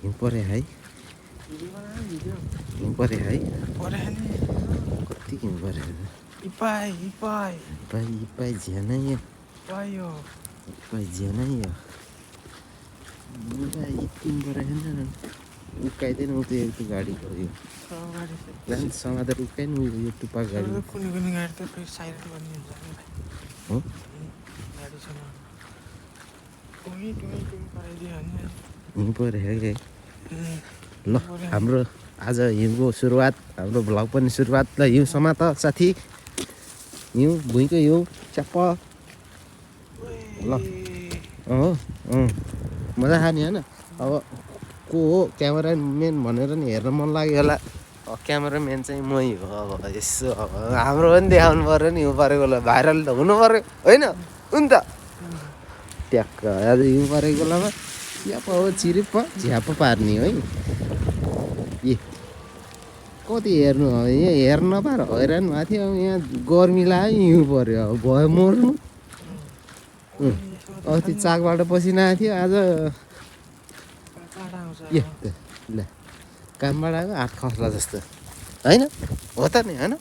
हिउँ परे है हिउँ परे है कति हिउँ परे इपाई झ्यानै इपाई झ्यानै यति परे उकाइदिएन उ त्यो गाडीको यो समातेर उकाइन यो टुप्पा गाडी हो हिउँ परे है ल हाम्रो आज हिउँको सुरुवात हाम्रो भ्लग पनि सुरुवात ल हिउँ समात साथी हिउँ भुइँको हिउँ च्याप्प ल मजा खाने होइन अब को हो क्यामेराम्यान भनेर नि हेर्न मन लाग्यो होला क्यामेराम्यान चाहिँ मै हो अब यसो अब हाम्रो पनि देखाउनु पऱ्यो नि हिउँ परेकोलाई भाइरल त हुनु पऱ्यो होइन त ट्याक्क आज हिउँ परेको बेलामा च्याप हो चिरिप्प झ्याप पार्ने है ए कति हेर्नु यहाँ हेर्न नपाएर हैरान भएको थियो अब यहाँ गर्मी लाग्यो हिउँ पऱ्यो अब भयो मर्नु अस्ति चाकबाट पसिना आएको थियो आज ए ल कामबाट आएको हात खस्ला जस्तो होइन हो त नि होइन